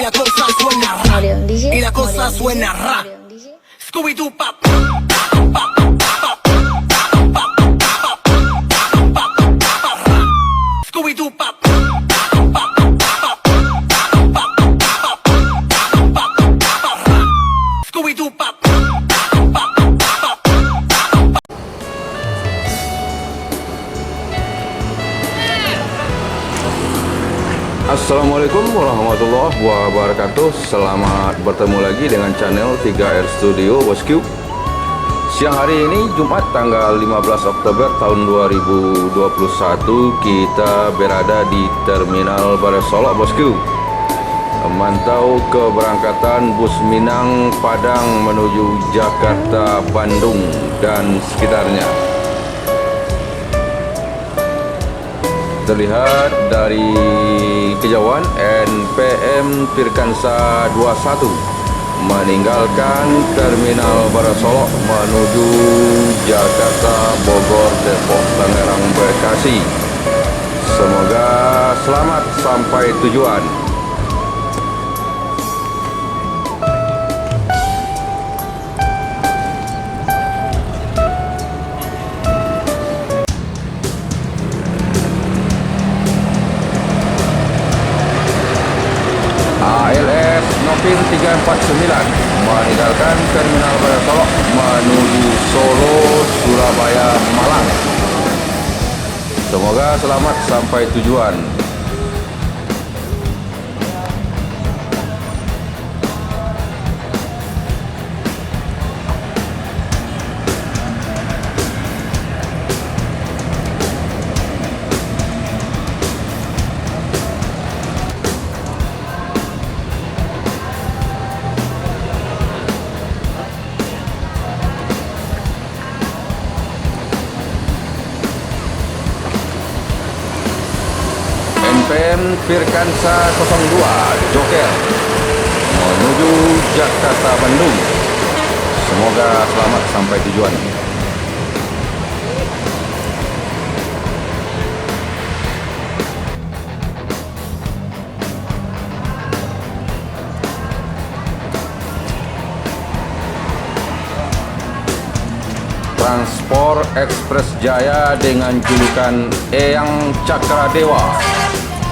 la cosa suena ra, y la cosa suena ra. Scooby-Doo pop. Scooby-Doo pop. Scooby-Doo pop. Assalamualaikum warahmatullahi wabarakatuh. Selamat bertemu lagi dengan channel 3R Studio Bosku. Siang hari ini Jumat tanggal 15 Oktober tahun 2021, kita berada di Terminal Baresolok Bosku, memantau keberangkatan bus Minang Padang menuju Jakarta, Bandung dan sekitarnya. Terlihat dari kejauhan NPM Firkansa 21 meninggalkan Terminal Baresolok menuju Jakarta, Bogor, Depok, Tangerang, Bekasi. Semoga selamat sampai tujuan. ALS Novin 349 meninggalkan Terminal Baresolok menuju Solo, Surabaya, Malang. Semoga selamat sampai tujuan. NPM Firkansa 02 Joker menuju Jakarta, Bandung. Semoga selamat sampai tujuan. Transport Express Jaya dengan julukan Eyang Cakradewa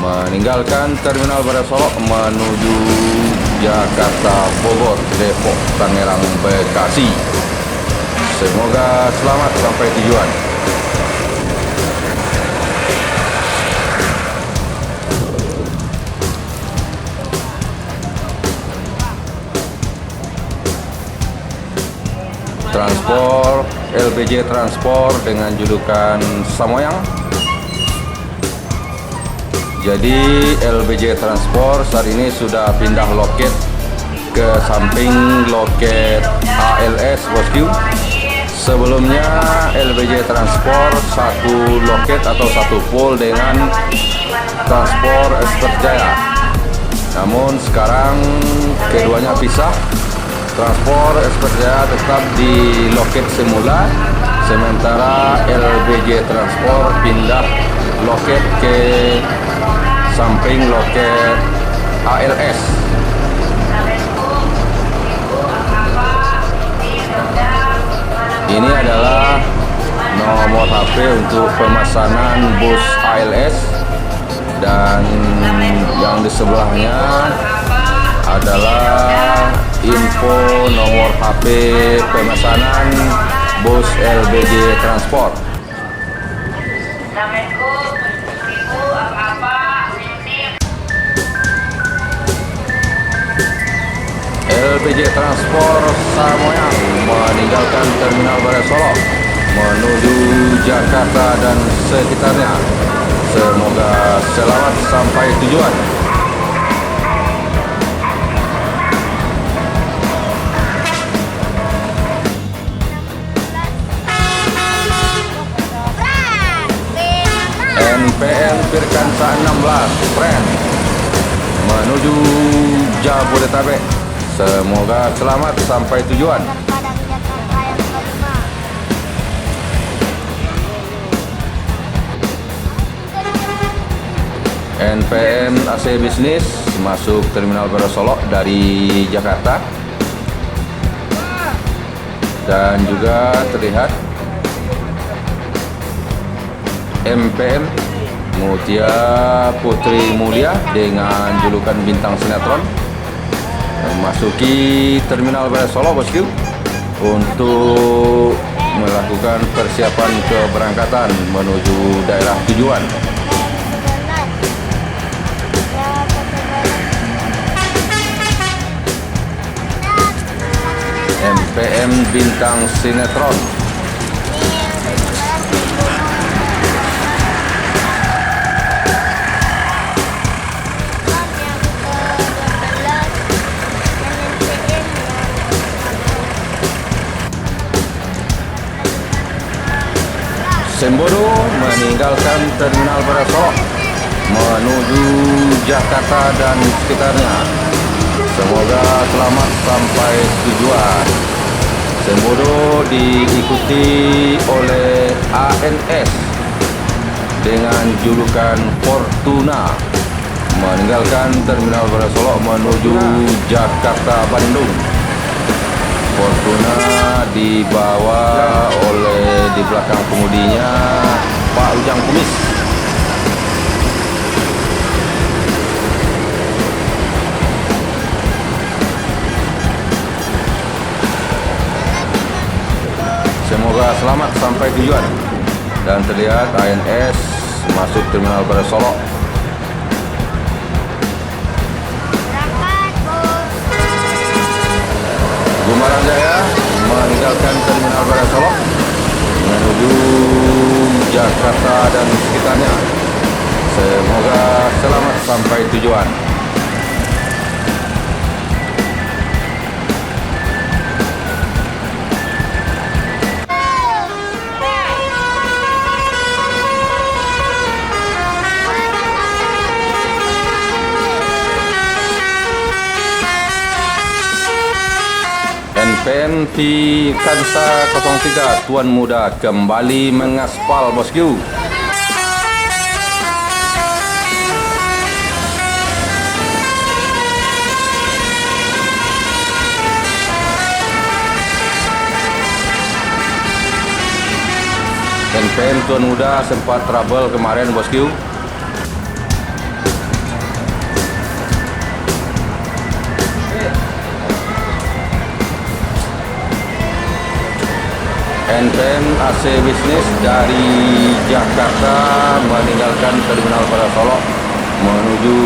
meninggalkan Terminal Baresolok menuju Jakarta, Bogor, Depok, Tangerang, Bekasi. Semoga selamat sampai tujuan. Transport LBJ Transport dengan julukan Samoyang. Jadi LBJ Transport saat ini sudah pindah loket ke samping loket ALS Bosku. Sebelumnya LBJ Transport satu loket atau satu pool dengan Transport Express Jaya. Namun sekarang keduanya pisah. Transport Express Jaya tetap di loket semula, sementara LBJ Transport pindah loket ke samping loket ALS. Ini adalah nomor HP untuk pemesanan bus ALS, dan yang di sebelahnya adalah info nomor HP pemesanan bus LBJ Transport. LBJ Transport Samoyang meninggalkan Terminal Baresolok menuju Jakarta dan sekitarnya. Semoga selamat sampai tujuan. NPM Firkansa 16 Friend menuju Jabodetabek. Semoga selamat sampai tujuan. NPM AC Bisnis masuk Terminal Baru Solok dari Jakarta, dan juga terlihat MPM Mutia Putri Mulia dengan julukan bintang sinetron memasuki Terminal Baru Solok, bosku, untuk melakukan persiapan keberangkatan menuju daerah tujuan. MPM bintang sinetron. Sembodo meninggalkan Terminal Baru Solok menuju Jakarta dan sekitarnya. Semoga selamat sampai tujuan. Sembodo diikuti oleh ANS dengan julukan Fortuna meninggalkan Terminal Baru Solok menuju Jakarta Bandung. Fortuna dibawa oleh di belakang kemudinya Pak Ujang Kumis. Semoga selamat sampai tujuan. Dan terlihat ANS masuk Terminal Baru Solok. Gumarang Jaya meninggalkan Terminal Baru Solok menuju Jakarta dan sekitarnya. Semoga selamat sampai tujuan. NPM Kansa 03 Tuan Muda kembali mengaspal, bosku. NPM Tuan Muda sempat trouble kemarin, bosku. NPM AC Bisnis dari Jakarta meninggalkan Terminal Baru Solok menuju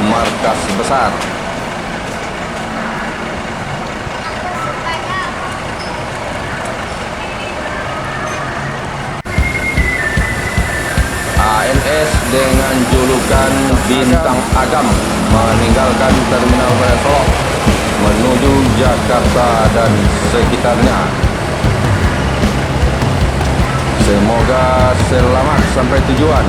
markas besar. ANS dengan julukan Bintang Agam meninggalkan Terminal Baru Solok menuju Jakarta dan sekitarnya. Semoga selamat sampai tujuan.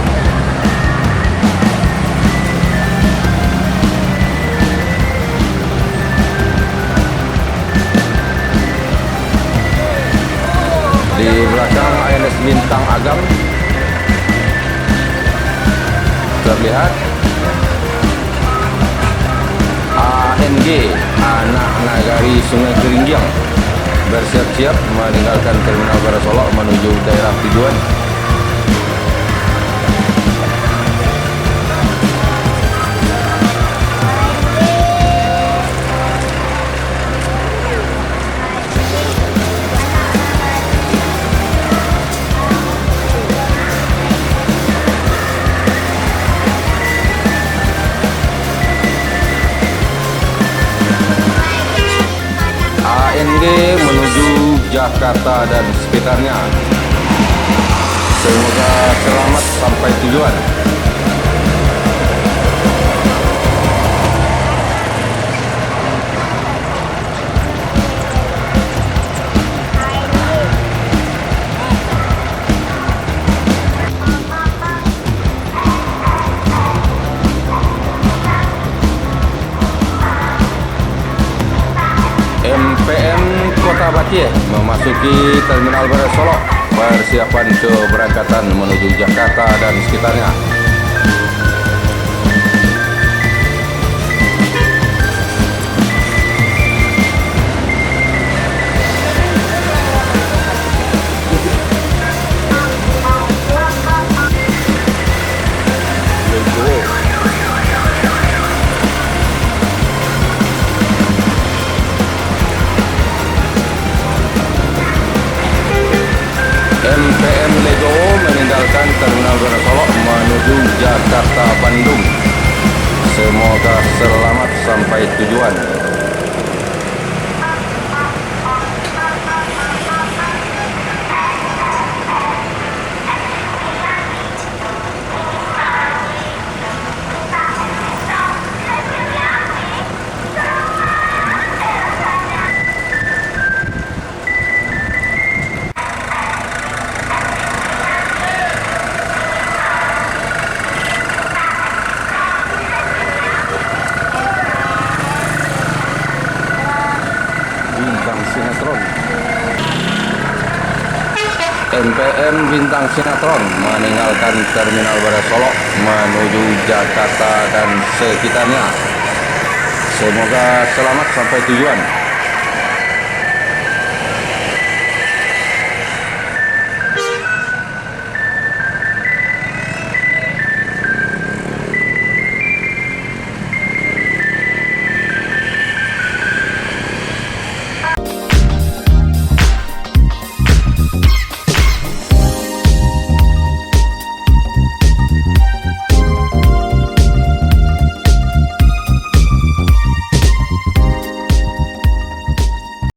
Di belakang ANS Bintang Agam terlihat ANG Anak Nagari Sungai Keringgiang bersiap-siap meninggalkan Terminal Baru Solok menuju daerah tujuan. ANG menuju Jakarta dan sekitarnya. Semoga selamat sampai tujuan. MPM Kota Batie memasuki Terminal Baru Solok, persiapan keberangkatan menuju Jakarta dan sekitarnya. sampai tujuan. Bintang sinetron. NPM Bintang Sinetron meninggalkan Terminal Barat Solok menuju Jakarta dan sekitarnya. Semoga selamat sampai tujuan.